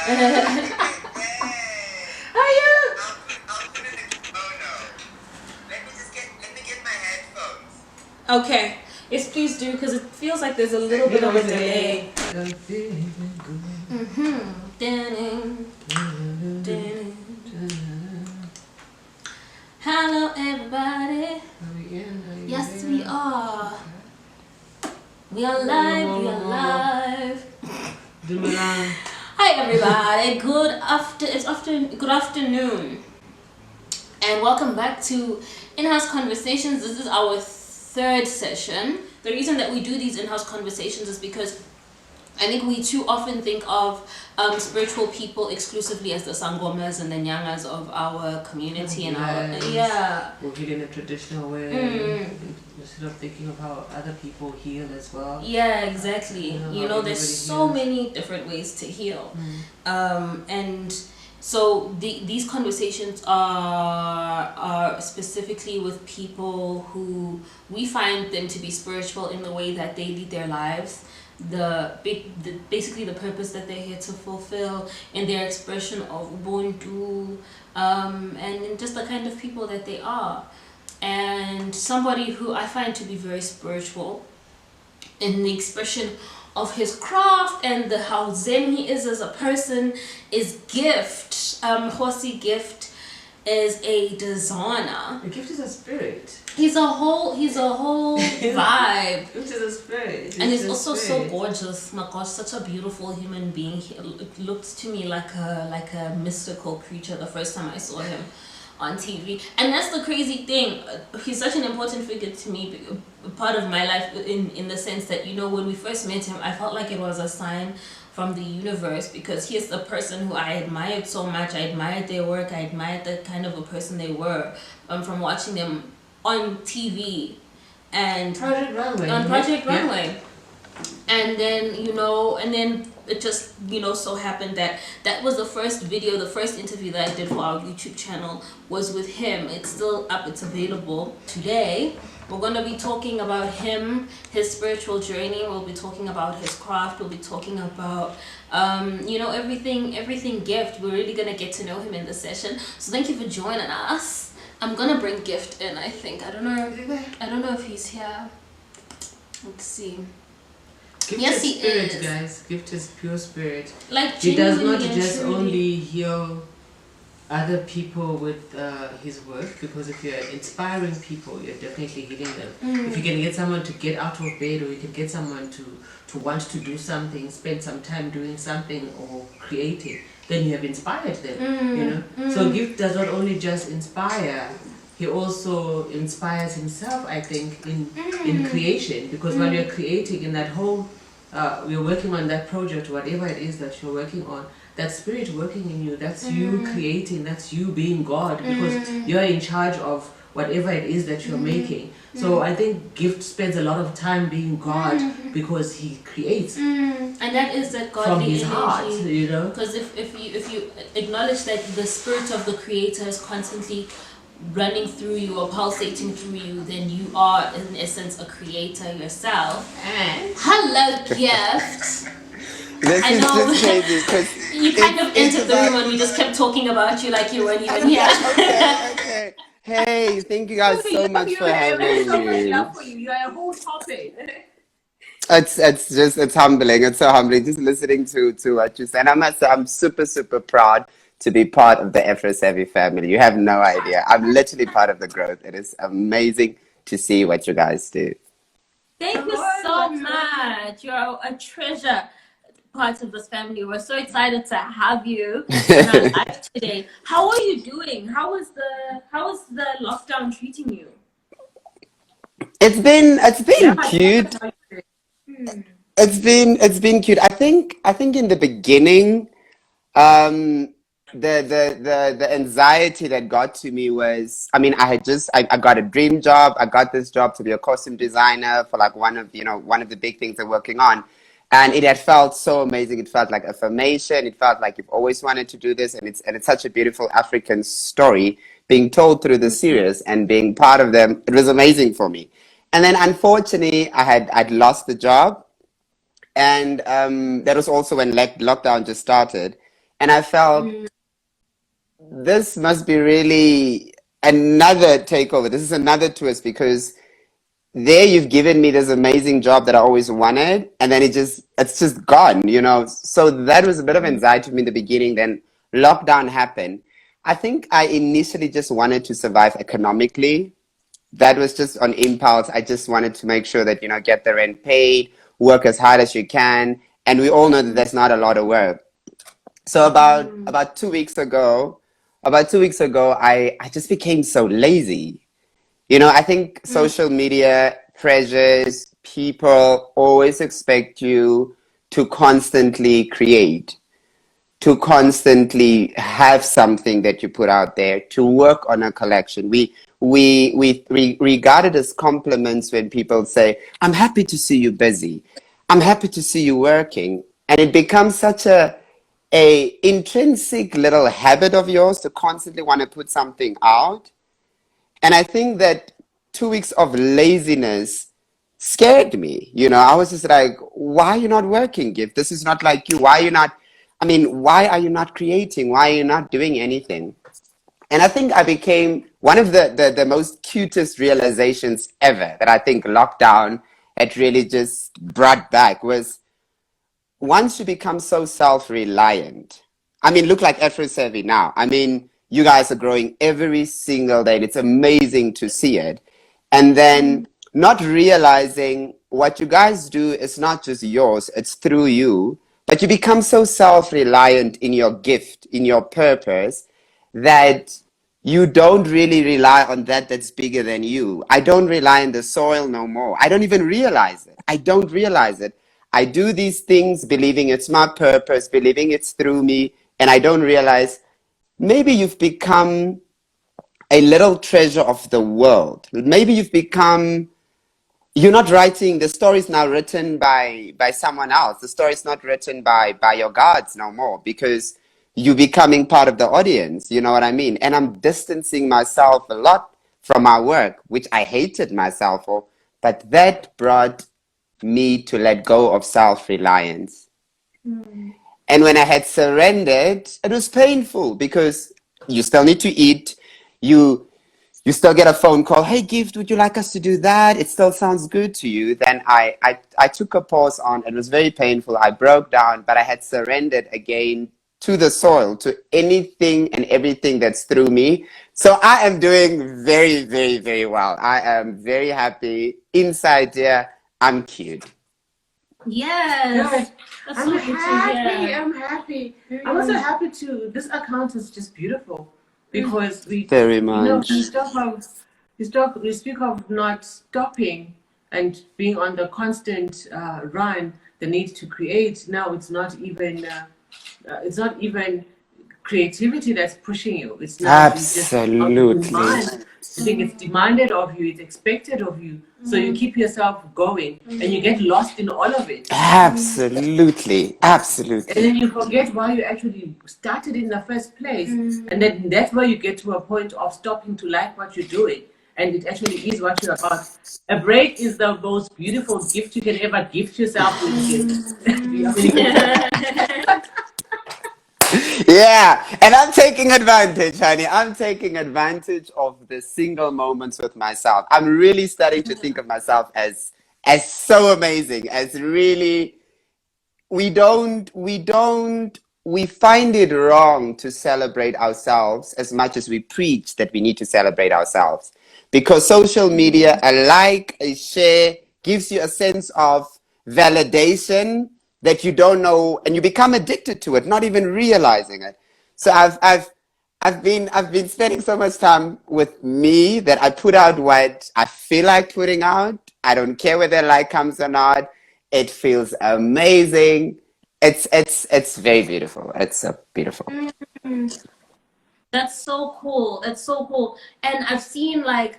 Are you? I'll put it in. Oh no. Let me get my headphones. Okay. Yes, please do, because it feels like there's a little bit of a delay. Hello, everybody. Yes, we are. We are live. We are live. Hi, everybody. Good afternoon, and welcome back to InHouse Conversations. This is our third session. The reason that we do these in-house conversations is because I think we too often think of spiritual people exclusively as the sangomas and the nyangas of our community and or heal in a traditional way instead of thinking of how other people heal as well. Yeah, exactly. There's so many different ways to heal, and so these conversations are specifically with people who we find them to be spiritual in the way that they lead their lives, basically the purpose that they're here to fulfill in their expression of ubuntu, and just the kind of people that they are. And somebody who I find to be very spiritual in the expression of his craft and how zen he is as a person is Gift. Kgosi Gift is a designer. A gift is a spirit. He's a whole vibe. Gift is a spirit. And he's also so gorgeous. My gosh, such a beautiful human being. He looked to me like a mystical creature the first time I saw him on TV. And that's the crazy thing. He's such an important figure to me, a part of my life in the sense that, when we first met him, I felt like it was a sign from the universe, because he is the person who I admired so much. I admired their work. I admired the kind of a person they were, from watching them on TV and Project Runway. On Project Runway. And then, it just, so happened that was the first interview that I did for our YouTube channel was with him. It's still up, it's available. Today, we're going to be talking about him, his spiritual journey. We'll be talking about his craft. We'll be talking about, everything Gift. We're really going to get to know him in this session. So thank you for joining us. I'm going to bring Gift in, I think. I don't know if he's here. Let's see. Gift yes, is spirit, is. Guys. Gift is pure spirit. Like, he does not just only heal other people with his work, because if you're inspiring people, you're definitely healing them. If you can get someone to get out of bed, or you can get someone to want to do something, spend some time doing something or creating, then you have inspired them. So Gift does not only just inspire, he also inspires himself, I think, in creation, because while you're creating in that whole, you're working on that project, whatever it is that you're working on, that spirit working in you, that's you creating, that's you being God, because you're in charge of whatever it is that you're making. So I think Gift spends a lot of time being God, because he creates. And that is that godly from his energy. Heart, Because if you acknowledge that the spirit of the creator is constantly running through you or pulsating through you, then you are in essence a creator yourself. And hello, Gift. I know just crazy, you kind of entered the room and we just kept talking about you like you weren't even here. Okay. Hey, thank you guys so much for having me. You are a whole topic. It's humbling. It's so humbling just listening to what you said. I must say, I'm super, super proud to be part of the Afro Savvy family. You have no idea. I'm literally part of the growth. It is amazing to see what you guys do. Thank you so much. You're a treasure, part of this family. We're so excited to have you on our live today. How are you doing? How is the lockdown treating you? It's been cute. It's been cute. I think in the beginning, the anxiety that got to me was, I mean, I got a dream job. I got this job to be a costume designer for like one of the big things they're working on. And it had felt so amazing. It felt like affirmation. It felt like you've always wanted to do this, and it's such a beautiful African story being told through the series and being part of them. It was amazing for me. And then unfortunately, I'd lost the job, and that was also when lockdown just started. And I felt this must be really another takeover. This is another twist because there you've given me this amazing job that I always wanted, and then it's just gone, you know. So that was a bit of anxiety for me in the beginning. Then lockdown happened. I think I initially just wanted to survive economically. That was just on impulse. I just wanted to make sure that, you know, get the rent paid, work as hard as you can. And we all know that that's not a lot of work. So about 2 weeks ago, I just became so lazy. You know, I think social media pressures, people always expect you to constantly create, to constantly have something that you put out there, to work on a collection. We regard it as compliments when people say, "I'm happy to see you busy. I'm happy to see you working." And it becomes such a intrinsic little habit of yours to constantly want to put something out. And I think that 2 weeks of laziness scared me. You know, I was just like, why are you not working, Gift? This is not like you. Why are you not? I mean, why are you not creating? Why are you not doing anything? And I think I became one of the most cutest realizations ever that I think lockdown had really just brought back was once you become so self-reliant, I mean, look like Afro Savvy now. I mean, you guys are growing every single day, and it's amazing to see it. And then not realizing what you guys do is not just yours, it's through you. But you become so self-reliant in your gift, in your purpose, that you don't really rely on that's bigger than you. I don't rely on the soil no more. I don't even realize it. I don't realize it. I do these things believing it's my purpose, believing it's through me, and I don't realize maybe you've become a little treasure of the world. Maybe you're not writing, the story is now written by someone else. The story is not written by your gods no more because you're becoming part of the audience. You know what I mean? And I'm distancing myself a lot from my work, which I hated myself for. But that brought me to let go of self-reliance. And when I had surrendered, it was painful because you still need to eat. You you still get a phone call. Hey, Gift, would you like us to do that? It still sounds good to you. Then I took a pause on. It was very painful. I broke down, but I had surrendered again to the soil, to anything and everything that's through me. So I am doing very, very, very well. I am very happy. Inside here, I'm cute. Yes. That's I'm so good to happy. hear. I'm happy. I'm also happy too. This account is just beautiful because Very you know, much. we speak of not stopping and being on the constant run, the need to create. Now it's not even creativity that's pushing you. It's now you just on Absolutely. demand. I think it's demanded of you. It's expected of you. So you keep yourself going, and you get lost in all of it. Absolutely. And then Absolutely. you forget why you actually started in the first place. And then that's where you get to a point of stopping to like what you're doing. And it actually is what you're about. A break is the most beautiful gift you can ever gift yourself with. Yeah, and I'm taking advantage, honey. I'm taking advantage of the single moments with myself. I'm really starting to think of myself as so amazing, as really we find it wrong to celebrate ourselves as much as we preach that we need to celebrate ourselves. Because social media, a like, a share, gives you a sense of validation that you don't know, and you become addicted to it, not even realizing it. So I've been spending so much time with me that I put out what I feel like putting out. I don't care whether a like comes or not. It feels amazing. It's very beautiful. It's so beautiful. That's so cool. That's so cool. And I've seen like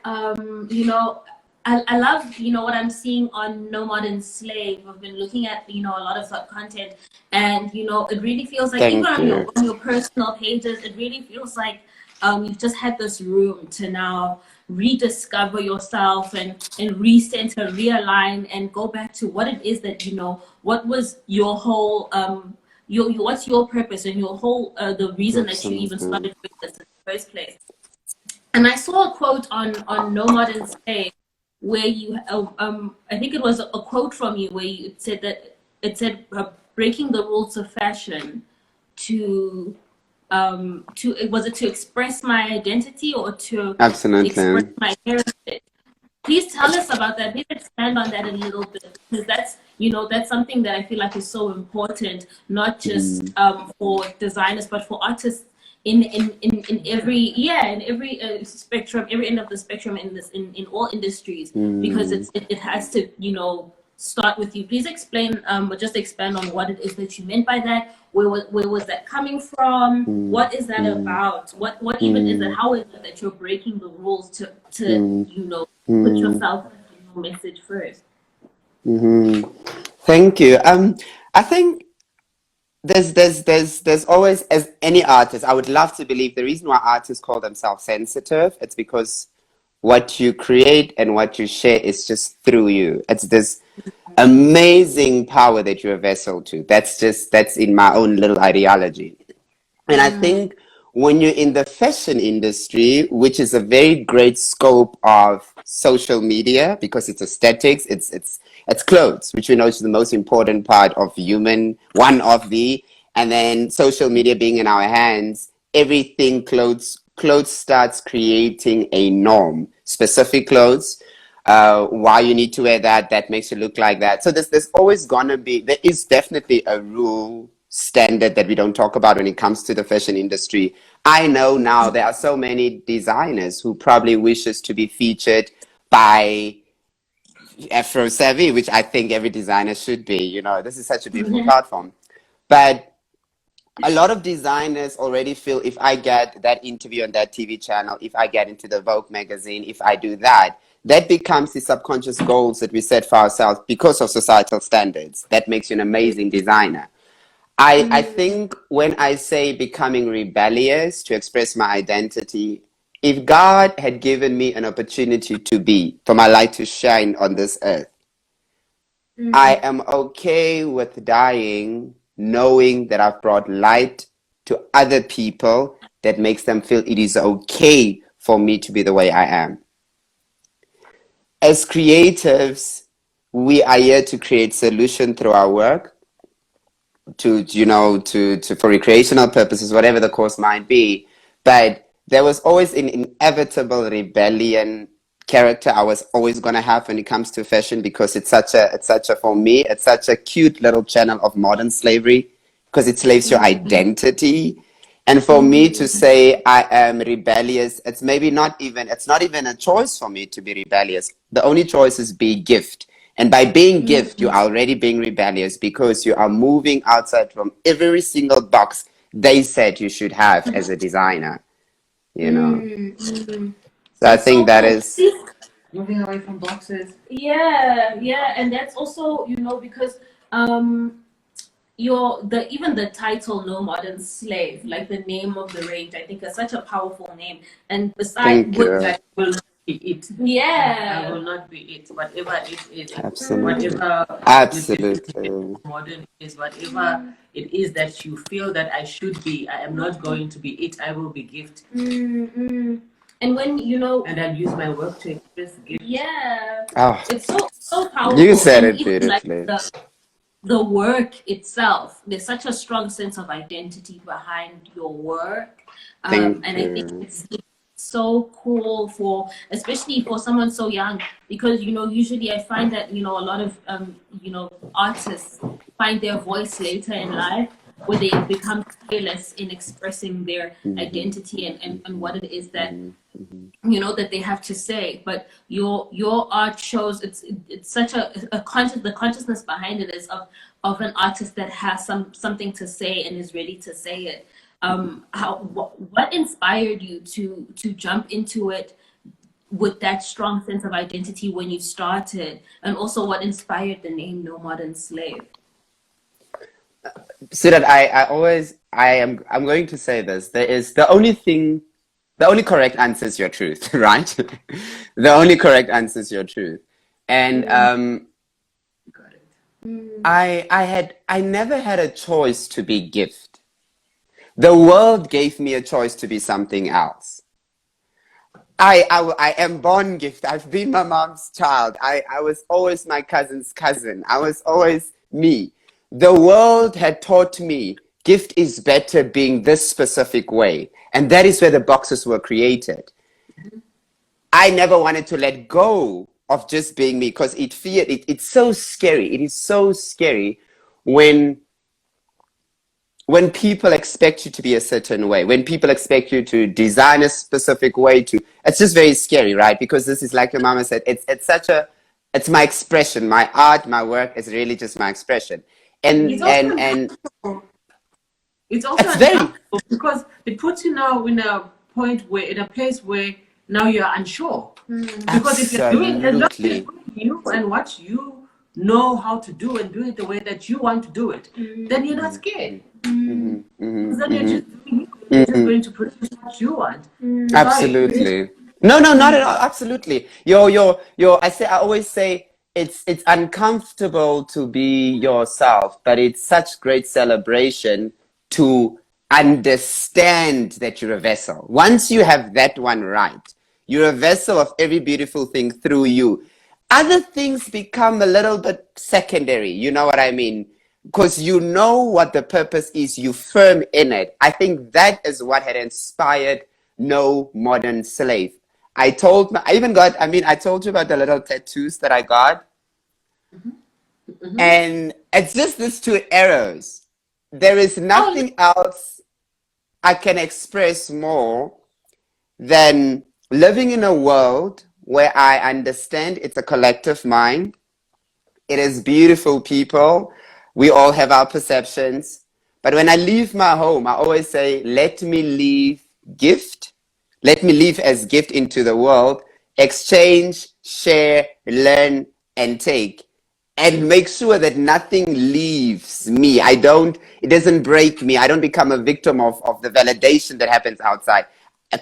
I love, what I'm seeing on No Modern Slave. I've been looking at, a lot of that content, and it really feels like even Thank on your you. personal pages, it really feels like you've just had this room to now rediscover yourself and recenter, realign, and go back to what it is that what was your whole what's your purpose and your whole the reason that you even Absolutely. started with this in the first place. And I saw a quote on No Modern Slave where you I think it was a quote from you where you said that it said breaking the rules of fashion to was it to express my identity or to express Absolutely. my heritage? Please tell us about that. Please expand on that a little bit, because that's, that's something that I feel like is so important, not just for designers, but for artists in every spectrum, every end of the spectrum in this in all industries, because it has to start with you. Please explain or just expand on what it is that you meant by that. Where was that coming from? What is that about? What even is it? How is it that you're breaking the rules to put yourself and your message first? Thank you. I think there's always, as any artist, I would love to believe the reason why artists call themselves sensitive, it's because what you create and what you share is just through you. It's this amazing power that you're a vessel to. That's in my own little ideology. And I think when you're in the fashion industry, which is a very great scope of social media because it's aesthetics, it's clothes, which we know is the most important part of human, one of the, and then social media being in our hands, everything clothes starts creating a norm. Specific clothes, why you need to wear that makes you look like that. So there's always gonna be, there is definitely a rule standard that we don't talk about when it comes to the fashion industry. I know now there are so many designers who probably wishes to be featured by Afro Savvy, which I think every designer should be. This is such a beautiful platform. But a lot of designers already feel if I get that interview on that TV channel, if I get into the Vogue magazine, if I do that, that becomes the subconscious goals that we set for ourselves because of societal standards. That makes you an amazing designer. I think when I say becoming rebellious to express my identity, if God had given me an opportunity to be, for my light to shine on this earth, I am okay with dying knowing that I've brought light to other people that makes them feel it is okay for me to be the way I am. As creatives, we are here to create solution through our work to for recreational purposes, whatever the cause might be. But there was always an inevitable rebellion character I was always gonna have when it comes to fashion because it's such a for me, it's such a cute little channel of modern slavery because it slaves your identity. And for me to say I am rebellious, it's not even a choice for me to be rebellious. The only choice is be gift. And by being gift, you're already being rebellious because you are moving outside from every single box they said you should have as a designer, you know. So I That's think so that cool. is Moving away from boxes. Yeah, and that's also, because even the title No Modern Slave, like the name of the range, I think is such a powerful name. And besides thank with you. that, Will not be it. I yeah. will not be it. Whatever it is, Absolutely. whatever the definition Absolutely. of modern is, whatever it is that you feel that I should be, I am not going to be it. I will be gift. And when And I'll use my work to express gift. yeah, Oh, it's so you powerful. said And it even like beautifully. the work itself, there's such a strong sense of identity behind your work. Thank And I think you. it's so cool especially for someone so young, because usually I find that a lot of artists find their voice later in life, where they become careless in expressing their identity and what it is that that they have to say. But your art shows it's such a conscious the consciousness behind it is of an artist that has something to say and is ready to say it. What inspired you to jump into it with that strong sense of identity when you started, and also what inspired the name No Modern Slave? So that I'm going to say this. There is the only correct answer is your truth, right? The only correct answer is your truth. And Got it. I never had a choice to be Gift. The world gave me a choice to be something else. I am born Gift. I've been my mom's child. I was always my cousin's cousin. I was always me. The world had taught me Gift is better being this specific way. And that is where the boxes were created. I never wanted to let go of just being me because it's so scary. It is so scary when people expect you to be a certain way, when people expect you to design a specific way it's just very scary, right? Because this is like your mama said, it's my expression, my art, my work is really just my expression. And, It's and, also and it's also it's very, uncomfortable because it puts you now in a place where now you're unsure. Because if you're doing as long as you're absolutely. doing you and what you know how to do and do it the way that you want to do it, then you're not scared. Because then you're just doing you. You're just going to produce what you want. Sorry. Absolutely. No, not at all. Absolutely. I always say it's uncomfortable to be yourself, but it's such great celebration to understand that you're a vessel. Once you have that one right, you're a vessel of every beautiful thing through you. Other things become a little bit secondary. You know what I mean? Because you know what the purpose is, you firm in it. I think that is what had inspired No Modern Slave. I told you about the little tattoos that I got. And it's just these two arrows. There is nothing else I can express more than living in a world where I understand it's a collective mind. It is beautiful people. We all have our perceptions. But when I leave my home, I always say, let me leave Gift. Let me leave as Gift into the world. Exchange, share, learn, and take. And make sure that nothing leaves me. It doesn't break me. I don't become a victim of the validation that happens outside.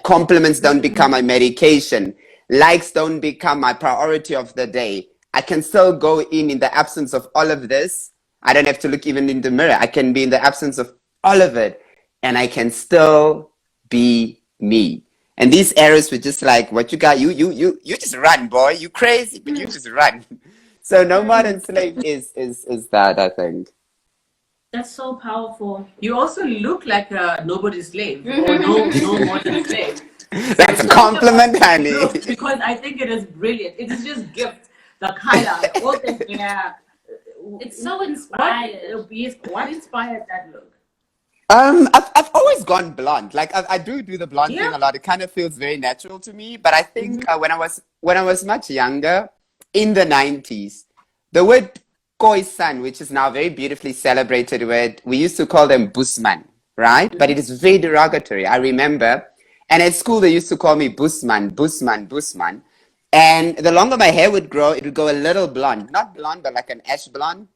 Compliments don't become my medication. Likes don't become my priority of the day. I can still go in the absence of all of this. I don't have to look even in the mirror. I can be in the absence of all of it. And I can still be me. And these arrows were just like, what you got, you just run, boy. You crazy, but you just run. So No Modern Slave is that, I think. That's so powerful. You also look like a nobody's slave or no modern slave. So That's a compliment, honey. look, because I think it is brilliant. It is just Gift, the color, all the hair. It's so inspired. What inspired that look? I've always gone blonde. Like I do the blonde thing Yeah. a lot. It kind of feels very natural to me. But I think when I was much younger, in the 90s, the word Khoisan, which is now very beautifully celebrated word, we used to call them Busman, right? But it is very derogatory. I remember, and at school they used to call me Busman, Busman, Busman. And the longer my hair would grow, it would go a little blonde, not blonde, but like an ash blonde.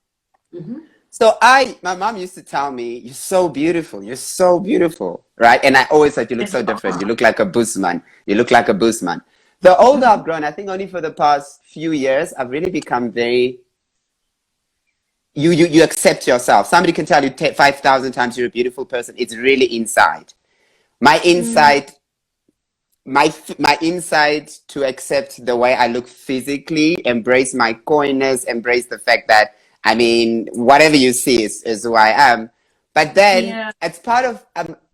So my mom used to tell me, you're so beautiful, right? And I always said, you look so different. You look like a Busman. You look like a Busman. The older I've grown, I think only for the past few years, I've really become very, you accept yourself. Somebody can tell you 5,000 times you're a beautiful person. It's really inside. My inside, my inside to accept the way I look physically, embrace my coyness, embrace the fact that I mean, whatever you see is who I am. But then it's part of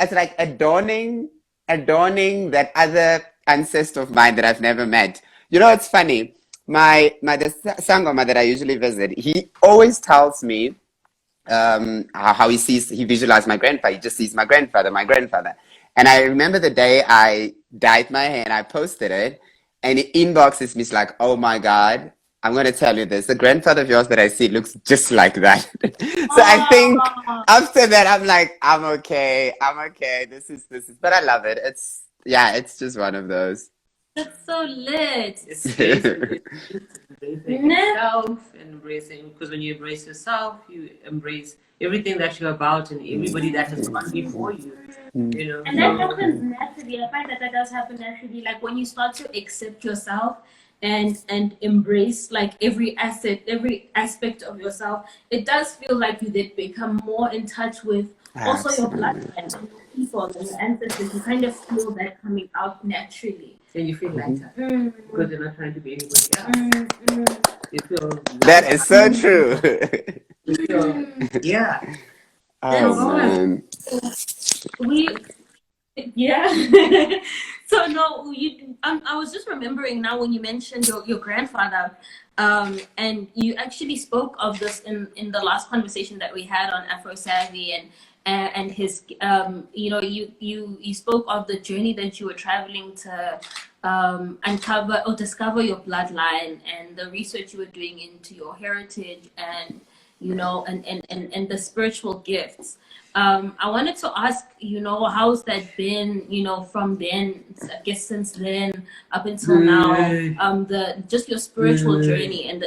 it's like adorning that other ancestor of mine that I've never met. You know, it's funny. The Sangoma that I usually visit, he always tells me how he visualized my grandfather. He just sees my grandfather. And I remember the day I dyed my hair and I posted it, and he inboxes me, it's like, oh my God, I'm going to tell you this. The grandfather of yours that I see looks just like that. So I think after that, I'm like, I'm okay. This is, but I love it. It's just one of those. That's so lit. It's embracing yourself and embracing, because when you embrace yourself, you embrace everything that you're about and everybody that has gone before you. You know, And that happens naturally. I find that does happen naturally. Like when you start to accept yourself and embrace like every aspect of yourself, it does feel like you did become more in touch with also your Absolutely. bloodline and your people and your ancestors. You kind of feel that coming out naturally. And you feel lighter because you're not trying to be anybody else. You feel That lighter. is so true. You feel, yeah. Oh So man. we yeah. So no, I was just remembering now when you mentioned your grandfather, and you actually spoke of this in the last conversation that we had on Afro Savvy and his you know you spoke of the journey that you were traveling to uncover or discover your bloodline and the research you were doing into your heritage and you know and the spiritual gifts. I wanted to ask, you know, how's that been, you know, from then, I guess since then up until now, the just your spiritual journey and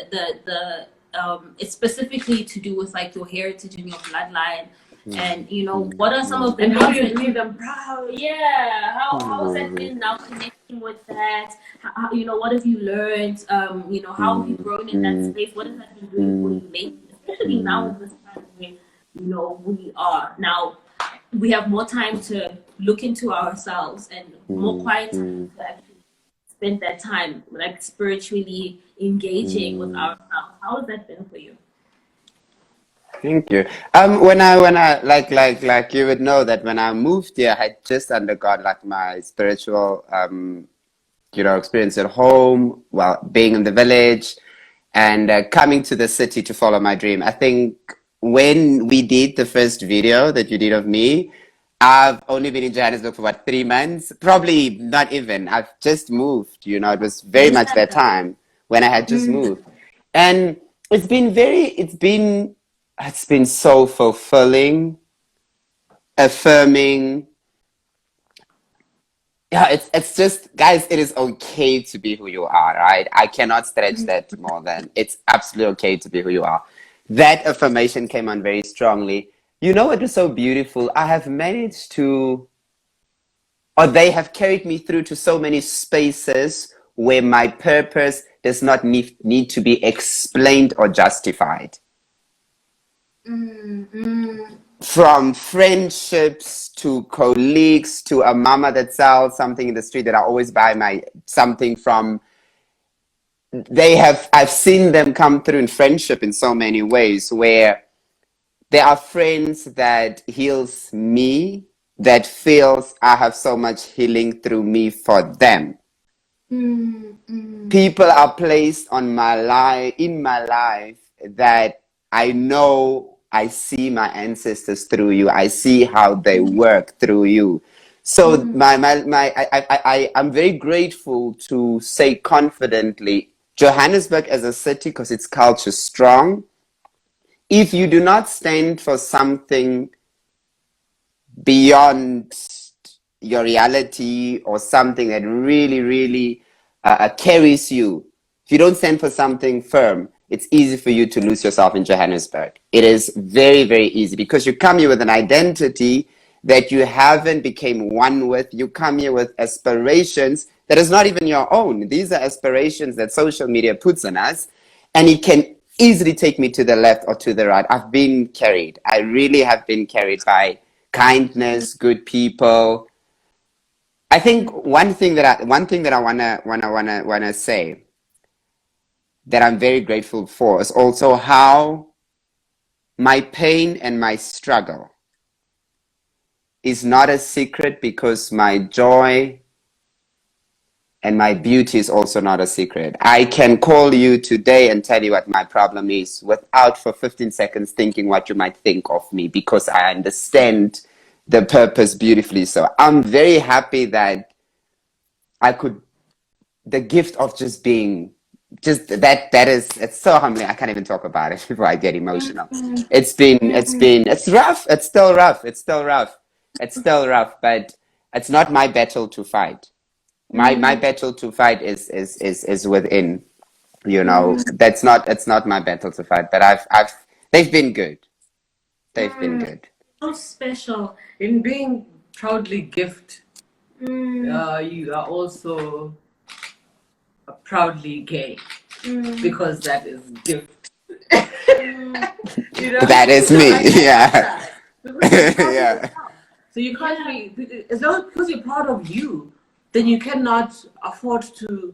it's specifically to do with like your heritage and your bloodline, and you know, what are some of the And how things do you that make them proud? yeah, how has that been now connecting with that? You know, what have you learned? You know, how have you grown in that space? What has that been doing for you lately, especially now in this time where you know we have more time to look into ourselves and more quiet time to actually spend that time like spiritually engaging with ourselves. How has that been for you? Thank you. When I like you would know that when I moved here, I had just undergone like my spiritual experience at home, well, being in the village, and coming to the city to follow my dream. I think when we did the first video that you did of me, I've only been in Johannesburg for what, 3 months? Probably not even. I've just moved. It was very much that Yeah. time when I had just moved, and it's been so fulfilling, affirming. Yeah, it's just, guys, it is okay to be who you are, right? I cannot stretch that more than it's absolutely okay to be who you are. That affirmation came on very strongly. You know what is so beautiful? I have managed to, or they have carried me through to so many spaces where my purpose does not need to be explained or justified. From friendships to colleagues to a mama that sells something in the street that I always buy my something from. I've seen them come through in friendship in so many ways, where there are friends that heals me, that feels I have so much healing through me for them. People are placed on in my life that I know, I see my ancestors through you. I see how they work through you. So I'm very grateful to say confidently, Johannesburg as a city, because its culture is strong. If you do not stand for something beyond your reality or something that really, really carries you, if you don't stand for something firm, it's easy for you to lose yourself in Johannesburg. It is very, very easy because you come here with an identity that you haven't became one with. You come here with aspirations that is not even your own. These are aspirations that social media puts on us, and it can easily take me to the left or to the right. I've been carried. I really have been carried by kindness, good people. I think one thing that I wanna say that I'm very grateful for is also how my pain and my struggle is not a secret, because my joy and my beauty is also not a secret. I can call you today and tell you what my problem is without for 15 seconds thinking what you might think of me, because I understand the purpose beautifully. So I'm very happy that I could, the gift of just being, just that is, it's so humbling. I can't even talk about it before I get emotional. It's rough. It's still rough. It's still rough. It's still rough, but it's not my battle to fight. My battle to fight is within. It's not my battle to fight, but they've been good. They've been good. So special. In being proudly gift, you are also a proudly gay because that is gift. That is me. Yeah. Yeah. So you can't be, as long as because you're proud of you, then you cannot afford to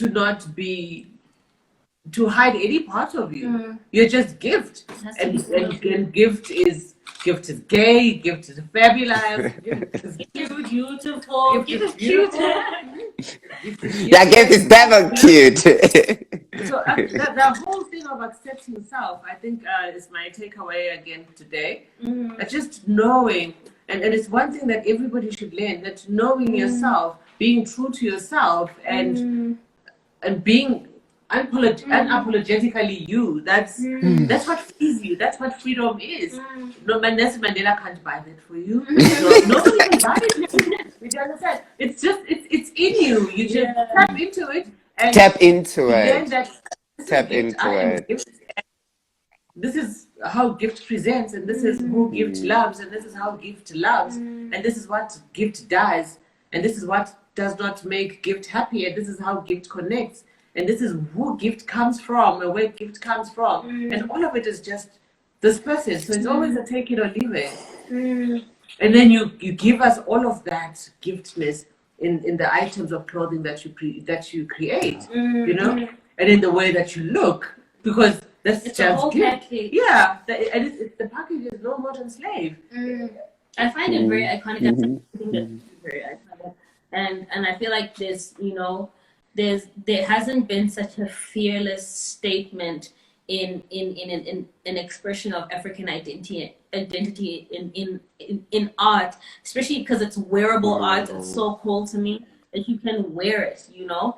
not be, to hide any part of you. You're just gift. And gift is gay, gift is fabulous, gift is cute, beautiful, gift is cute. Yeah, gift is devil cute. So the whole thing of accepting self, I think, is my takeaway again today. Just knowing, and it's one thing that everybody should learn, that knowing yourself, being true to yourself, and being unapologetically you. That's what frees you. That's what freedom is. No, Nelson Mandela can't buy that for you. Nobody can buy it for you. You understand? It's just it's in you. You just tap into it and Tap into learn it. that Tap into it. This is how gift presents, and this is who gift loves, and this is how gift loves, and this is what gift does, and this is what does not make gift happy, and this is how gift connects, and this is who gift comes from and where gift comes from, and all of it is just this person. So it's always a take it or leave it. And then you give us all of that giftness in the items of clothing that you create, you know, and in the way that you look, because that's it's just a whole package. Yeah, and the package is no modern slave. I find it very iconic. I think that's very iconic, and I feel like there hasn't been such a fearless statement in an expression of African identity in art, especially because it's wearable art. It's so cool to me that you can wear it, you know.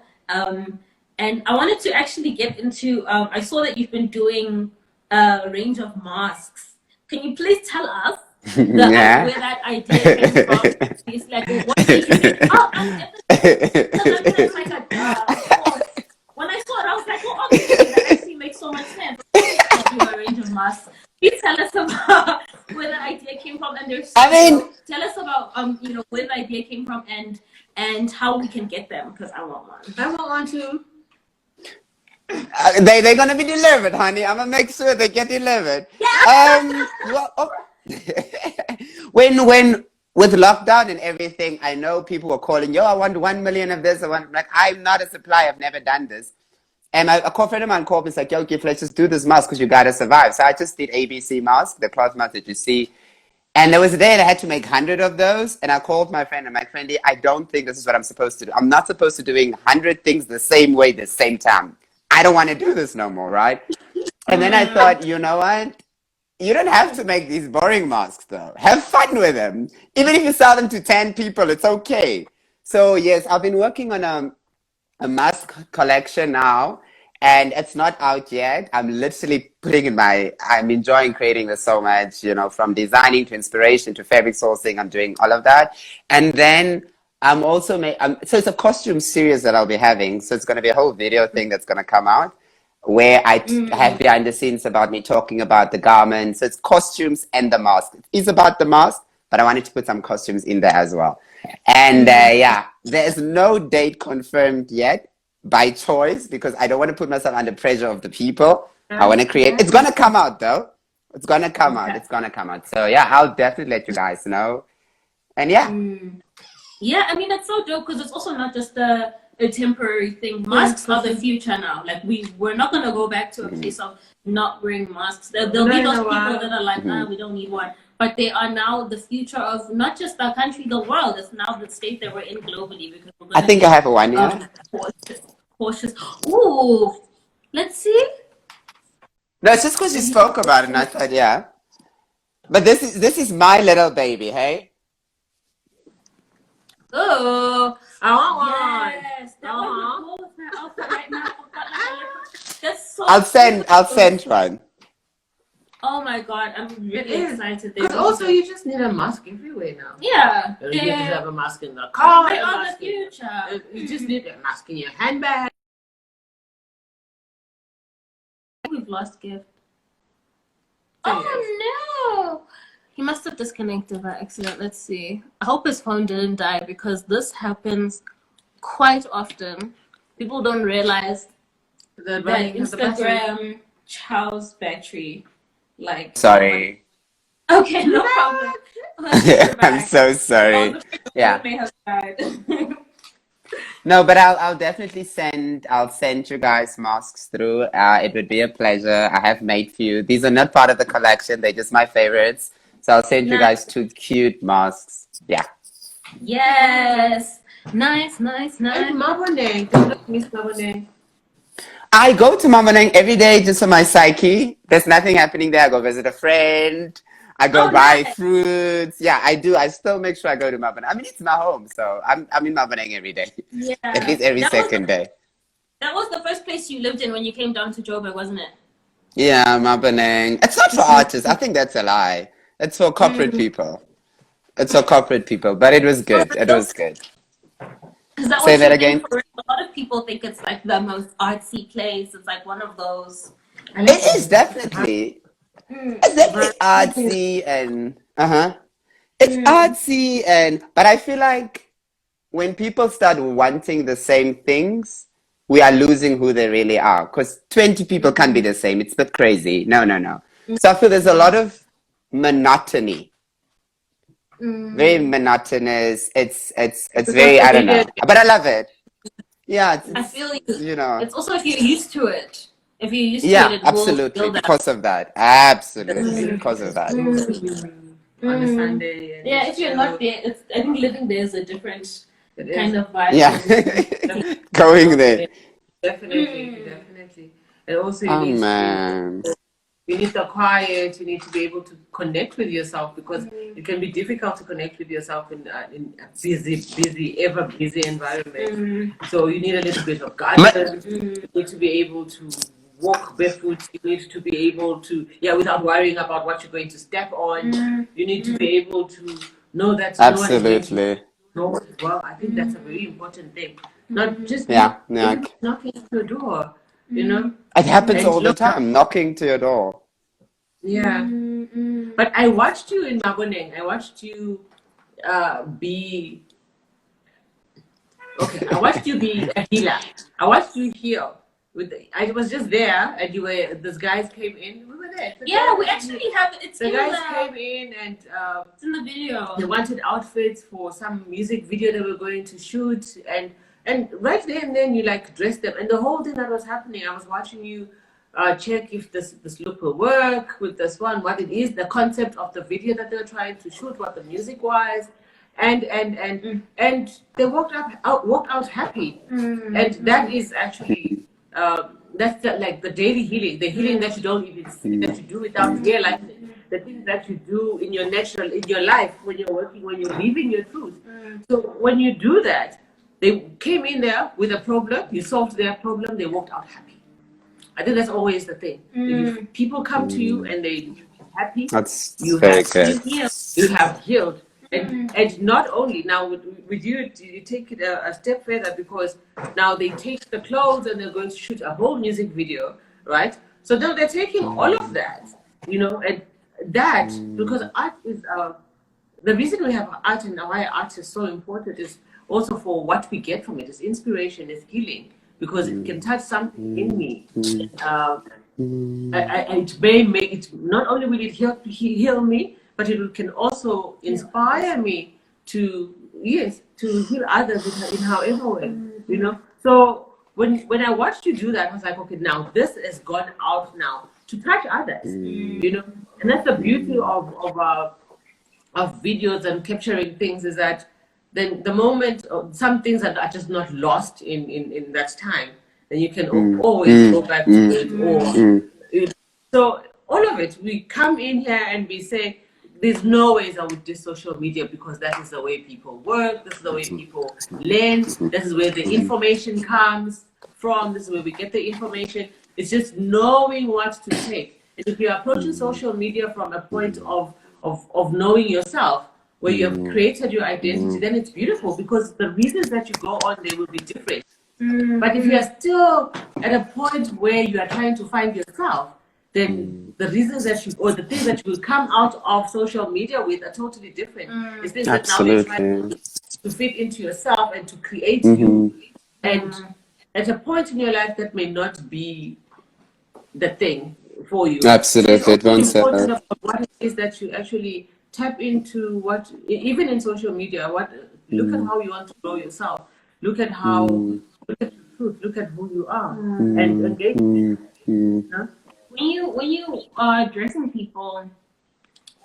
And I wanted to actually get into. I saw that you've been doing a range of masks. Can you please tell us where that idea came from? It's like, what made you think, oh, I'm definitely like of course. When I saw it, I was like, well, obviously that actually makes so much sense. Do a range of masks. Please tell us about where the idea came from, and tell us about where the idea came from and how we can get them, because I want one. I want one too. They're gonna be delivered, honey. I'm gonna make sure they get delivered. When with lockdown and everything, I know people were calling, yo, I want 1 million of this. I'm not a supplier. I've never done this. And a friend of mine called me and said, yo, Gift, let's just do this mask because you gotta survive. So I just did ABC mask, the cloth mask that you see. And there was a day that I had to make 100 of those. And I called my friend, and my friend, I don't think this is what I'm supposed to do. I'm not supposed to be doing 100 things the same way, the same time. I don't want to do this no more, right? And then I thought, you know what? You don't have to make these boring masks, though. Have fun with them. Even if you sell them to 10 people, it's okay. So, yes, I've been working on a mask collection now, and it's not out yet. I'm literally I'm enjoying creating this so much, from designing to inspiration to fabric sourcing. I'm doing all of that. And then I'm also so it's a costume series that I'll be having. So it's going to be a whole video thing that's going to come out where I have behind the scenes about me talking about the garments. So it's costumes and the mask. It's about the mask, but I wanted to put some costumes in there as well. And there's no date confirmed yet by choice because I don't want to put myself under pressure of the people. I want to create. It's going to come out though. It's going to come out. It's going to come out. So yeah, I'll definitely let you guys know. And yeah, I mean, that's so dope because it's also not just a temporary thing. Masks are the future now. Like we're not gonna go back to a place of not wearing masks. There'll be those people that are like, nah, we don't need one. But they are now the future of not just our country, the world. It's now the state that we're in globally because I think I have one. Yeah. Cautious. Ooh, let's see. No, it's just because you spoke about it, and I thought, yeah. But this is my little baby, hey. Oh, I want one. Yes, that one would go with my outfit right now. That's so. I'll send one. Oh my god, I'm really excited. Because also you just need a mask everywhere now. Yeah. You need to have a mask in the car. They are the future. You just need a mask in your handbag. We've lost Gift. Oh no! He must have disconnected by accident. Let's see. I hope his phone didn't die because this happens quite often people don't realize The that running of the battery. Instagram chows battery. Like, Sorry. okay, no problem. Let's take it I'm back. so sorry. Yeah. May have died. No, but I'll definitely I'll send you guys masks through. It would be a pleasure. I have made few. These are not part of the collection. They're just my favorites. So I'll send you guys 2 cute masks. Yeah. Yes. Nice. And Maboneng. Don't miss Maboneng. I go to Mamanang every day just for my psyche. There's nothing happening there. I go visit a friend. I go buy fruits. Yeah, I do. I still make sure I go to Mabanang. I mean, it's my home, so I'm in Mabanang every day. Yeah. At least every second day. That was the first place you lived in when you came down to Joburg, wasn't it? Yeah, Mabanang. It's not for artists. I think that's a lie. It's for corporate people. It's for corporate people, but it was good. It was good. Say that again. A lot of people think it's like the most artsy place. It's like one of those. It is definitely. It's definitely artsy and it's artsy but I feel like when people start wanting the same things, we are losing who they really are. Because 20 people can't be the same. It's a bit crazy. No. So I feel there's a lot of monotony. Very monotonous. It's very, I don't know. But I love it. Yeah. I feel like, you know. it's also if you're used to it. If you're used to it, Yeah, absolutely. Because of that. Absolutely. Because of that. On a Sunday. Yeah, if you're not there, I think living there is a different kind of vibe. Yeah. Going there. Definitely. And also Oh man. You need the quiet. You need to be able to connect with yourself because it can be difficult to connect with yourself in a ever busy environment. So you need a little bit of guidance. You need to be able to walk barefoot. You need to be able to, without worrying about what you're going to step on. You need to be able to know that absolutely. No, well, I think that's a very important thing. Not just knocking at your door. You know, it happens all the time, knocking to your door. Yeah, but I watched you in Maboneng. I watched you be I watched you be a healer. I watched you heal. I was just there, and those guys came in. We were there. We actually have it. The guys came in, and it's in the video. They wanted outfits for some music video they were going to shoot, and right there and then you like dressed them, and the whole thing that was happening, I was watching you check if this look will work with this one, what it is, the concept of the video that they were trying to shoot, what the music was, and they walked out happy, and that is actually that's like the daily healing, the healing that you don't even see, that you do without realizing it. The things that you do in your life when you're working, when you're living your truth. So when you do that, they came in there with a problem, you solved their problem, they walked out happy. I think that's always the thing. If people come to you and they're happy, you have healed. And not only, now with you take it a step further, because now they take the clothes and they're going to shoot a whole music video, right? So now they're taking all of that, and that, because art is, the reason we have art and why art is so important is also for what we get from it. It's inspiration, it's healing, because it can touch something in me. It may make it, not only will it heal me, but it can also inspire me to heal others in however way, So when I watched you do that, I was like, okay, now this has gone out now to touch others, and that's the beauty of videos and capturing things, is that then the moment some things are just not lost in that time, then you can always go back to it. So all of it, we come in here and we say, there's no ways I would do social media, because that is the way people work, this is the way people learn, this is where the information comes from, this is where we get the information. It's just knowing what to take. And if you're approaching social media from a point of knowing yourself, where you have created your identity, then it's beautiful, because the reasons that you go on, they will be different. But if you are still at a point where you are trying to find yourself, then the reasons that or the things that you will come out of social media with are totally different. It's things that now they're trying to fit into yourself and to create you. And at a point in your life that may not be the thing for you. Absolutely, it won't It's serve. important about what it is that you actually tap into. What, even in social media, look at how you want to grow yourself. Look at how look at the truth. Look at who you are, and engage. Huh? When you are addressing people,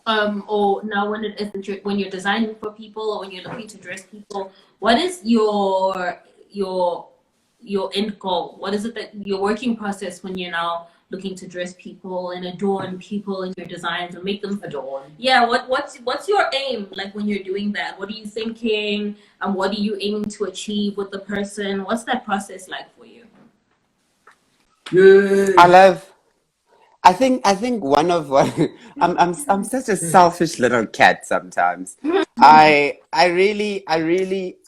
or now when it is when you're designing for people or when you're looking to dress people, what is your end goal? What is it that your working process when you're now looking to dress people and adorn people in your designs and make them Adorn. Yeah, what's your aim like when you're doing that? What are you thinking? What are you aiming to achieve with the person? What's that process like for you? I think one of what I'm such a selfish little cat sometimes. I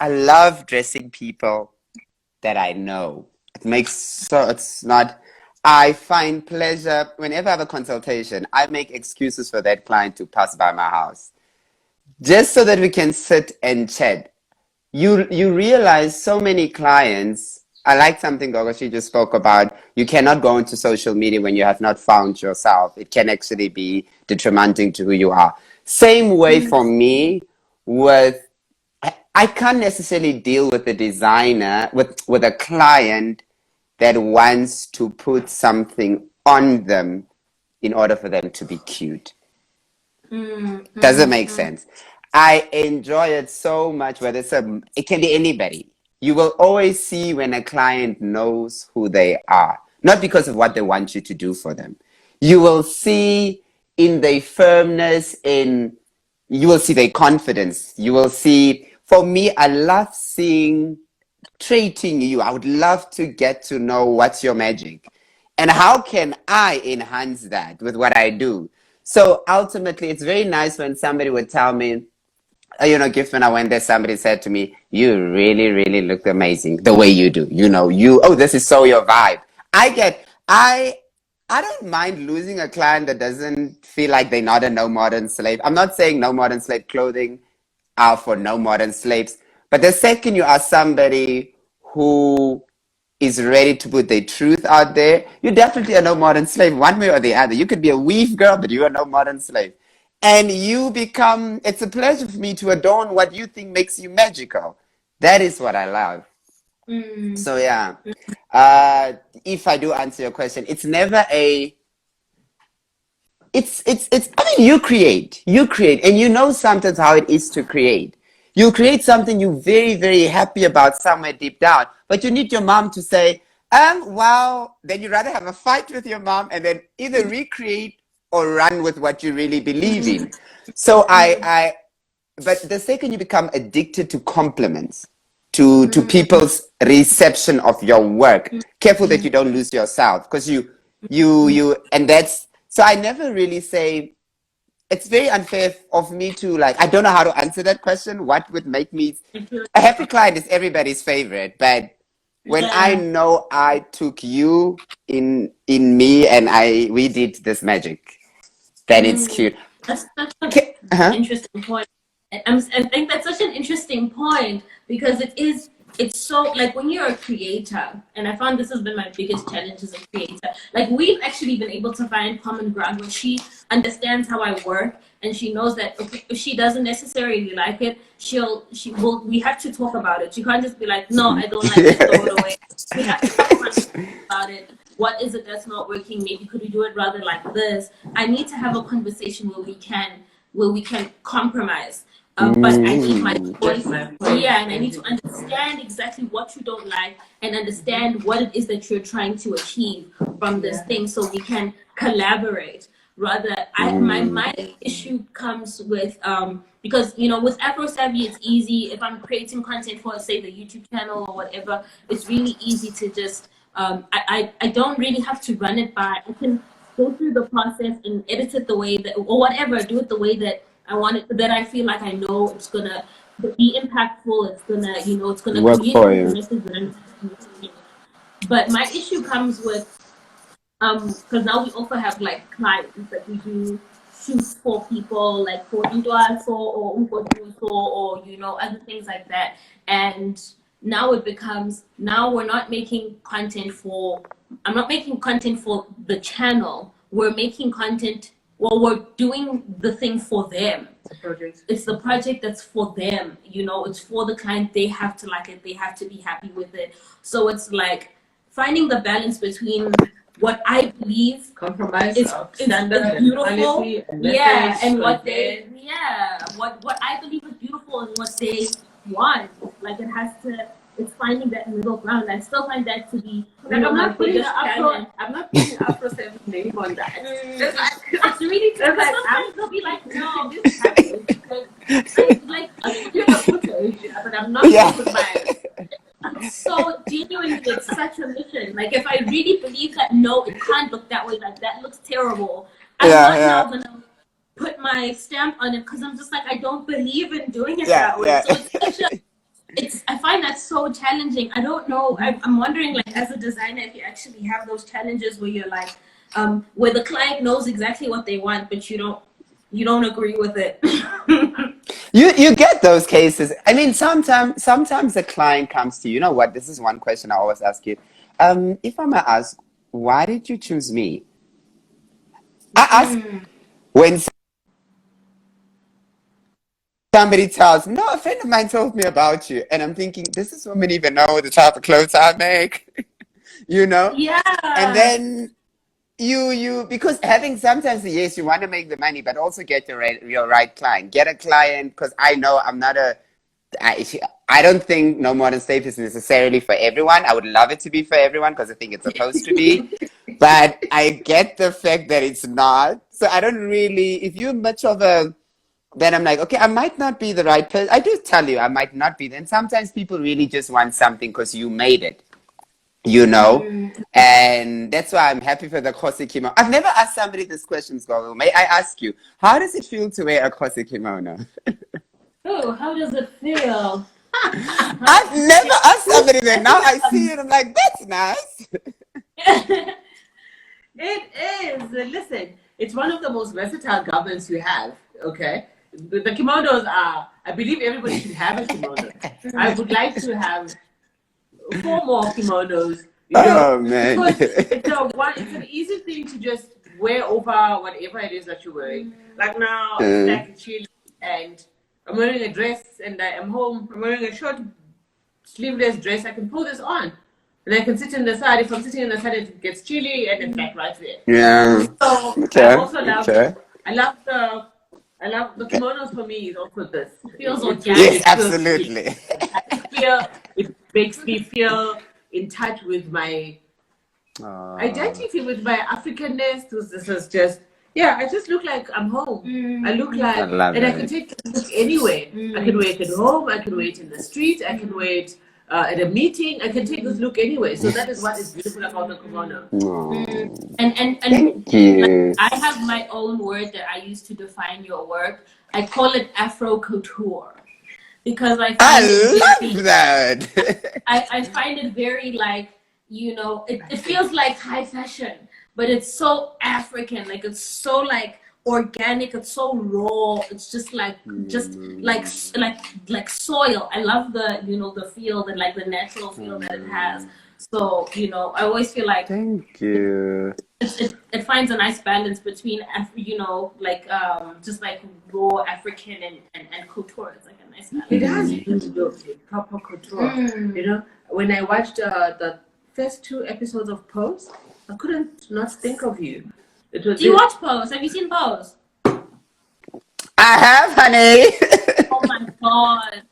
love dressing people that I know. It's not. I find pleasure whenever I have a consultation. I make excuses for that client to pass by my house just so that we can sit and chat. You realize so many clients. I like something Gogoshi just spoke about. You cannot go into social media when you have not found yourself. It can actually be detrimental to who you are. Same way for me with I can't necessarily deal with a designer with a client that wants to put something on them in order for them to be cute. Does it make sense? I enjoy it so much, whether it can be anybody. You will always see when a client knows who they are, not because of what they want you to do for them. You will see in their firmness, you will see their confidence. You will see, for me, I love seeing treating you. I would love to get to know what's your magic and how can I enhance that with what I do. So ultimately, it's very nice when somebody would tell me, Gift, when I went there, somebody said to me, you really, really look amazing the way you do. This is so your vibe. I don't mind losing a client that doesn't feel like they're not a no modern slave. I'm not saying no modern slave clothing are for no modern slaves. But the second you are somebody who is ready to put their truth out there, you definitely are no modern slave, one way or the other. You could be a weave girl, but you are no modern slave. And it's a pleasure for me to adorn what you think makes you magical. That is what I love. So, yeah. If I do answer your question, it's never I mean, you create, and you know sometimes how it is to create. You create something you're very, very happy about somewhere deep down, but you need your mom to say, well, then you'd rather have a fight with your mom and then either recreate or run with what you really believe in. So but the second you become addicted to compliments, to people's reception of your work, careful that you don't lose yourself, because and that's, so I never really say, it's very unfair of me to, like, I don't know how to answer that question. What would make me a happy client is everybody's favorite, but when I know I took you in me and we did this magic, then it's cute. That's such an interesting point. I think that's such an interesting point because it's so like when you're a creator, and I found this has been my biggest challenge as a creator. Like we've actually been able to find common ground where she understands how I work and she knows that okay, if she doesn't necessarily like it, we have to talk about it. You can't just be like, no, I don't like it, throw it away. We have to talk about it. What is it that's not working? Maybe could we do it rather like this? I need to have a conversation where we can compromise. But I need my voice, yeah, and I need to understand exactly what you don't like and understand what it is that you're trying to achieve from this thing, so we can collaborate. Rather, my issue comes with because with Afro Savvy, it's easy. If I'm creating content for, say, the YouTube channel or whatever, it's really easy to just I don't really have to run it by. I can go through the process and edit it the way that, or whatever, do it the way that I want it, that I feel like I know it's gonna be impactful. It's gonna, it's gonna Work create for the you. message that I'm communicating. But my issue comes with because now we also have like clients that we do shoots for people, like for Indwaso or Unkoduso or other things like that, and now it becomes, now we're not making content for, I'm not making content for the channel. We're making content, well, we're doing the thing for them. It's the project that's for them, you know, it's for the client. They have to like it, they have to be happy with it. So it's like finding the balance between what I believe compromise is beautiful, yeah, and what they, what I believe is beautiful and what they want. Like it has to, it's finding that middle ground. I still find that to be, like, I'm not putting Afro 7 name on that. It's like, it's really, because like, sometimes they'll be like, no, this happens because like but I'm not Yeah. with my. So genuinely, it's such a mission. Like if I really believe that, no, it can't look that way. Like that looks terrible. I'm not now gonna put my stamp on it because I'm just like, I don't believe in doing it that way. So it's such a, it's, I find that so challenging. I don't know. I'm wondering, like, as a designer, if you actually have those challenges where you're like, where the client knows exactly what they want, but you don't agree with it. You get those cases. I mean, sometimes the client comes to you. You know what? This is one question I always ask you. If I may ask, why did you choose me? I ask when somebody tells, no, a friend of mine told me about you, and I'm thinking, this is woman even know the type of clothes I make, you know? Yeah. And then you because having sometimes, yes, you want to make the money, but also get your right client. Get a client, because I know I'm not I don't think No Modern Safe is necessarily for everyone. I would love it to be for everyone because I think it's supposed to be. But I get the fact that it's not. So I don't really, if you're much of a, then I'm like, okay, I might not be the right person. I do tell you, I might not be. Then sometimes people really just want something because you made it, you know? And that's why I'm happy for the Kgosi kimono. I've never asked somebody this question, Gogo. May I ask you, how does it feel to wear a Kgosi kimono? Oh, how does it feel? I've never asked somebody that. Now I see it, I'm like, that's nice. It is. Listen, it's one of the most versatile garments you have, okay? The kimonos are, I believe everybody should have a kimono. I would like to have 4 more kimonos. You know, Oh, man. it's an easy thing to just wear over whatever it is that you're wearing. Like now, it's like chill, and I'm wearing a dress and I am home. I'm wearing a short sleeveless dress. I can pull this on. And I can sit in the side. If I'm sitting in the side, it gets chilly and it's like right there. Yeah. So Okay. I also love Okay. I love the kimonos. For me is also this. It feels organic. Yes, absolutely. It makes me feel in touch with my identity, with my Africanness. This is just, I just look like I'm home. I look like, and I can take the look anywhere. I can wear it at home. I can wear it in the street. I can wear it at a meeting. I can take this look anyway. So that is what is beautiful about the kimono. And Thank you. like, I have my own word that I use to define your work. I call it Afro couture because I love that. I find it very, like, you know, it feels like high fashion, but it's so African. Like it's so like organic. It's so raw. It's just like like soil. I love the, you know, the feel and like the natural feel that it has. So, you know, I always feel like Thank you. it finds a nice balance between, you know, like just like raw African and couture. It's like a nice balance. It has beautiful, proper couture. You know, when I watched the first 2 episodes of Pose, I couldn't not think of you. It was. Do you watch Pose? Have you seen Pose? I have, honey. Oh my god.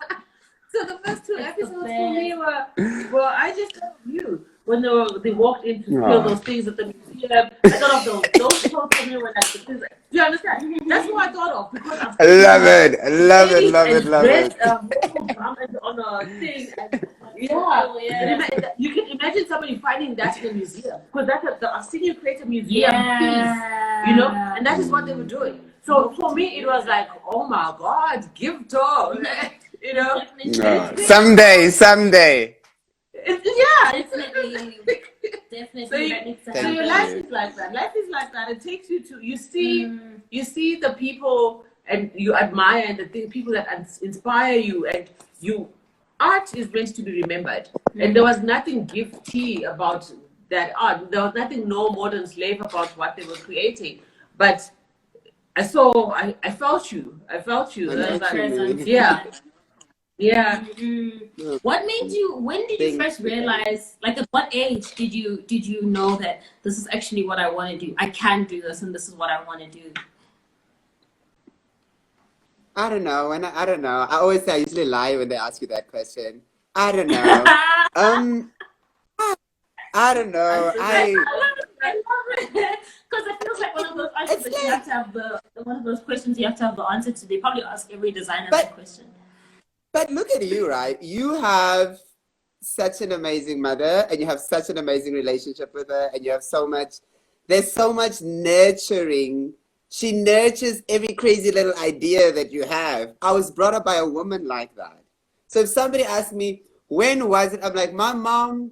So the first 2 episodes for me were I just thought of you when they walked in to feel those things at the museum. I thought of those clothes for me were like the things. Do you understand? That's what I thought of because I've love it. On a thing. And, you can imagine somebody finding that in a museum because I've seen you create a museum piece, you know, and that is what they were doing. So for me, it was like, oh my God, give talk. You know, Someday. Definitely. So your life is like that. Life is like that. It takes you to you see the people and you admire and the people that inspire you, and you art is meant to be remembered. And there was nothing gifty about that art. There was nothing no modern slave about what they were creating. But I felt you. I felt you. And I was like, Presence. yeah, yeah. What made you? When did you first realize? Like, at what age did you know that this is actually what I want to do? I can do this, and this is what I want to do. I don't know. I don't know. I always say I usually lie when they ask you that question. I don't know. I don't know. I love it. Because it feels like one of those answers that you have to have one of those questions you have to have the answer to. They probably ask every designer that question. But look at you, right? You have such an amazing mother, and you have such an amazing relationship with her, and you have there's so much nurturing. She nurtures every crazy little idea that you have. I was brought up by a woman like that. So if somebody asks me, when was it? I'm like, my mom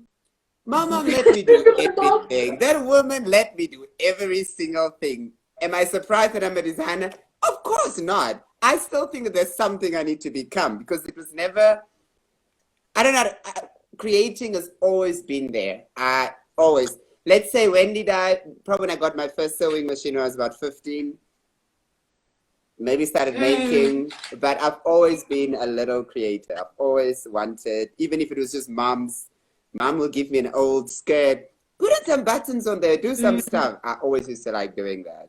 let me do everything. That woman let me do every single thing. Am I surprised that I'm a designer? Of course not. I still think that there's something I need to become because it was never, I don't know, creating has always been there. Always. Let's say, when did probably when I got my first sewing machine when I was about 15. Maybe started making, but I've always been a little creative. I've always wanted, even if it was just mom will give me an old skirt, put in some buttons on there, do some stuff. I always used to like doing that.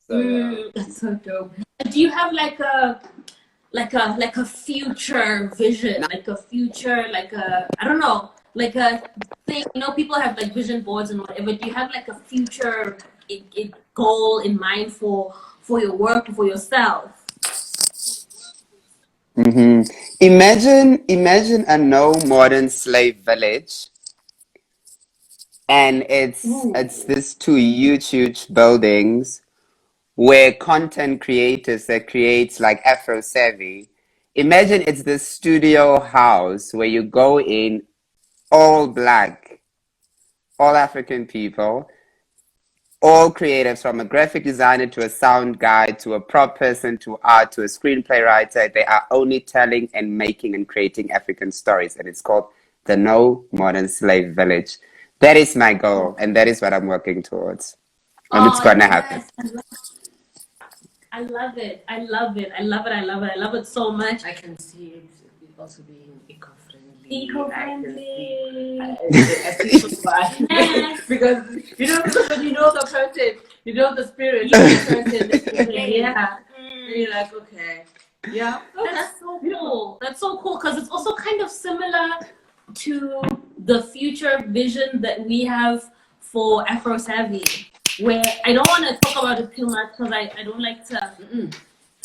So yeah. That's so dope. Do you have like a future vision, like a future, like a, I don't know, like a thing, people have like vision boards and whatever. Do you have like a future goal in mind for your work, for yourself? Imagine a no modern slave village, and it's these two huge buildings where content creators that creates like Afro savvy. Imagine it's this studio house where you go in, all black, all African people, all creatives, from a graphic designer to a sound guy to a prop person to art to a screenplay writer. They are only telling and making and creating African stories, and it's called the No Modern Slave Village. That is my goal, and that is what I'm working towards, and it's gonna happen. I love it. I love it. I love it. I love it. I love it so much. I can see it also being eco-friendly. Eco-friendly. Because when you know the person, you know the spirit of the person. Yeah. You're like, okay. Yeah. That's so cool. That's so cool because it's also kind of similar to the future vision that we have for Afro Savvy, where I don't want to talk about it too much because I don't like to,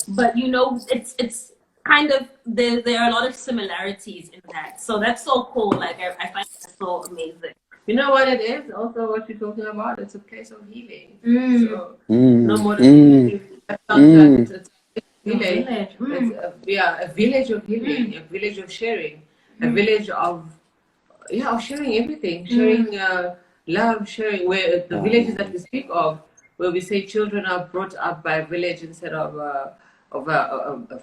but it's kind of, there are a lot of similarities in that. So that's so cool. Like I find that so amazing. You know what it is? Also, what you're talking about, it's a place of healing. So, no more it's healing. It's a village of healing, a village of sharing, a village of sharing everything, sharing love, sharing. Where the villages that we speak of, where we say children are brought up by a village instead of a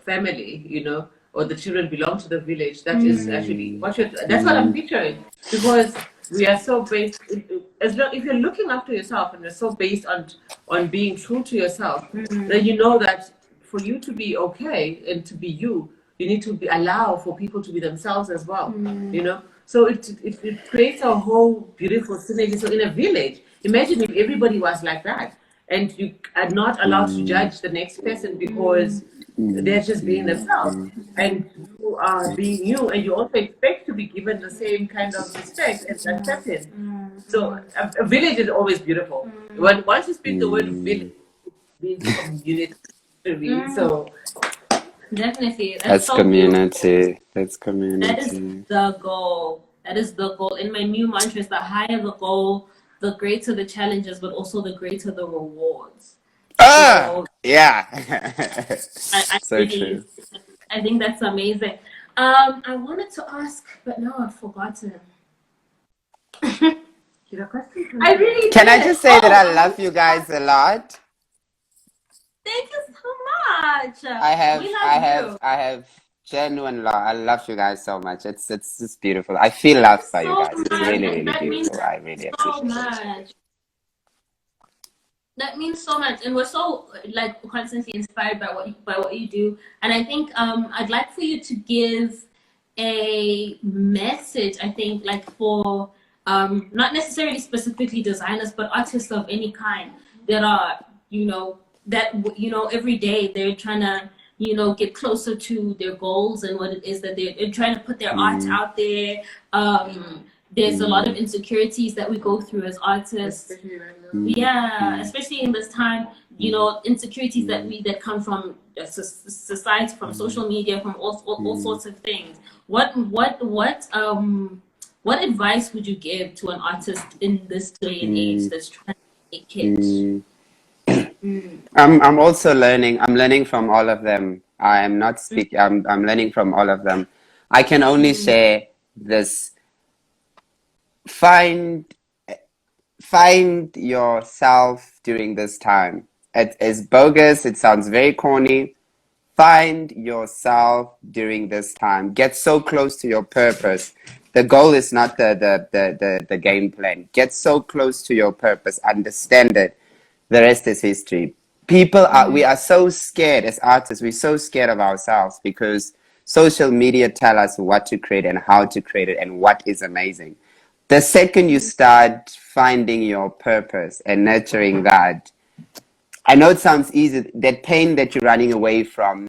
family, or the children belong to the village. That is actually that's what I'm picturing, because we are so based. If you're looking after yourself and you're so based on being true to yourself, then you know that for you to be okay and to be you need to allow for people to be themselves as well. So it creates a whole beautiful synergy. So in a village, imagine if everybody was like that, and you are not allowed to judge the next person because they're just being themselves, and you are being you, and you also expect to be given the same kind of respect and acceptance. So a village is always beautiful. Once you speak the word village, it means community. So definitely, that's so community. Beautiful. That's community. That is the goal. That is the goal. In my new mantra is the higher the goal, the greater the challenges, but also the greater the rewards. Yeah. So true. I think that's amazing. I wanted to ask, but now I've forgotten. I really Can I just say that I love you guys a lot? Thank you so much. I have Genuine love. I love you guys so much. It's just beautiful. I feel loved by you So guys. It's much, really, and really that means beautiful. I really so appreciate it. much. That means so much, and we're so like constantly inspired by what you do. And I think I'd like for you to give a message. I think like for not necessarily specifically designers, but artists of any kind that are every day they're trying to get closer to their goals and what it is that they're trying to put their art Mm, out there. There's a lot of mm, insecurities that we go through as artists. mm, Yeah, mm, especially in this time, mm, insecurities mm, that come from society, from mm, social media, from all mm, sorts of things. What advice would you give to an artist in this day and age mm, that's trying to make it? mm. Mm, I'm also learning. I'm learning from all of them. I am not speaking. I'm learning from all of them. I can only mm, share this. Find find yourself during this time. It is bogus. It sounds very corny. Find yourself during this time. Get so close to your purpose. The goal is not the game plan. Get so close to your purpose. Understand it. The rest is history. We mm, are so scared as artists. We're so scared of ourselves because social media tell us what to create and how to create it and what is amazing. The second you start finding your purpose and nurturing that, I know it sounds easy, that pain that you're running away from,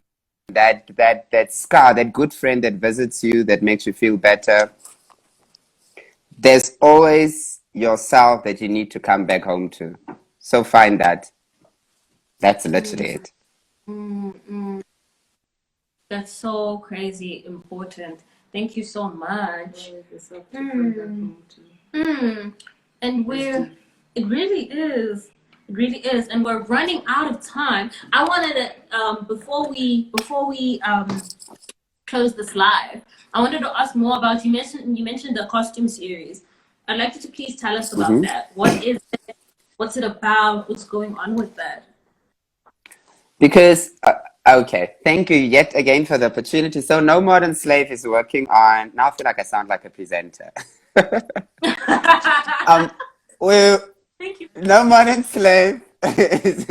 that scar, that good friend that visits you, that makes you feel better, there's always yourself that you need to come back home to. So find that. That's literally mm, it. mm. That's so crazy important. Thank you so much. Mm, mm. And it really is. It really is. And we're running out of time. I wanted to, before we close this live, I wanted to ask more about, you mentioned the costume series. I'd like you to please tell us about Hmm. that. What is it? What's it about? What's going on with that? Because, okay, thank you yet again for the opportunity. So, No Modern Slave is working on, now I feel like I sound like a presenter. um, we Thank you. No Modern Slave is,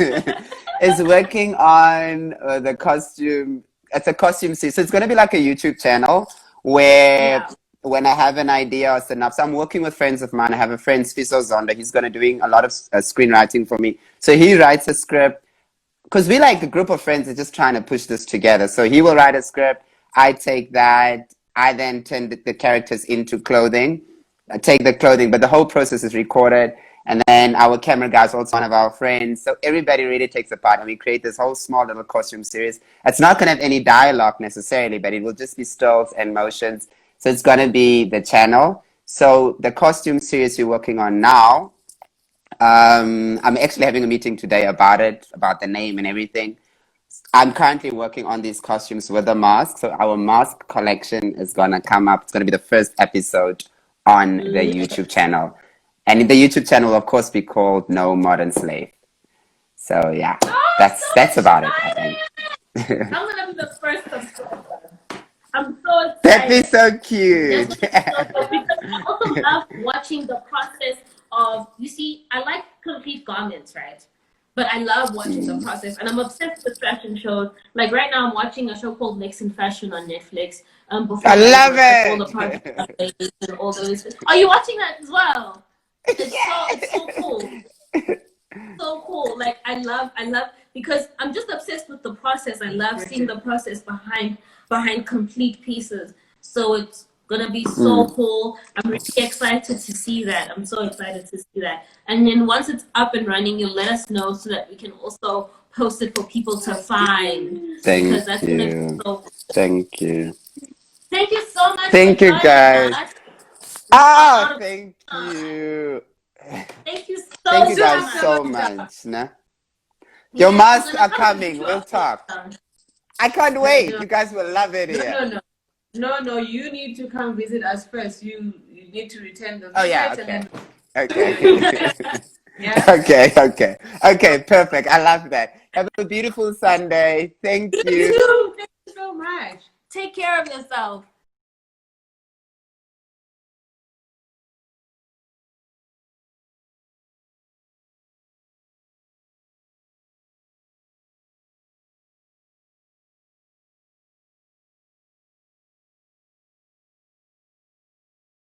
is working on the costume. It's a costume series. So it's going to be like a YouTube channel where Yeah. when I have an idea or synopsis, I'm working with friends of mine. I have a friend, Fiso Zonda. He's going to doing a lot of screenwriting for me. So he writes a script because we like a group of friends are just trying to push this together. So he will write a script. I take that. I then turn the characters into clothing. I take the clothing, but the whole process is recorded. And then our camera guy is also one of our friends. So everybody really takes a part and we create this whole small little costume series. It's not going to have any dialogue necessarily, but it will just be stills and motions. So it's going to be the channel. So the costume series we're working on now, I'm actually having a meeting today about it, about the name and everything. I'm currently working on these costumes with a mask. So our mask collection is gonna come up. It's gonna be the first episode on the YouTube channel. And the YouTube channel will of course be called No Modern Slave. So yeah, Oh, that's so about it, I excited! think. I'm gonna be the first subscriber. I'm so That'd be excited. so That's cute. gonna be so cool because I also love watching the process of. You see, I like complete garments, right? But I love watching the process, and I'm obsessed with fashion shows. Like right now, I'm watching a show called Next in Fashion on Netflix. I Before that, it love was like all the project it. updates and all those. Are you watching that as well? It's so cool. Yeah. So cool. Like I love because I'm just obsessed with the process. I love seeing the process behind complete pieces. So it's gonna be so Mm, cool. I'm really excited to see that. I'm so excited to see that. And then once it's up and running, you'll let us know so that we can also post it for people to find because thank that's gonna be you. so cool. Thank you. Thank you so much for Thank you joining guys. us. We are Ah, out of thank time. you. Thank you Thank so you so guys much. so much. Nah? Your Yes, we're masks gonna are come and coming. meet you We'll up in talk. town. I can't No, wait. no, You guys will love it no, here. no, no. No, no, you need to come visit us first. You need to return the Oh yeah, visit and okay. then Okay. yeah. Okay, perfect. I love that. Have a beautiful Sunday. Thank You you. too. Thank you so much. Take care of yourself.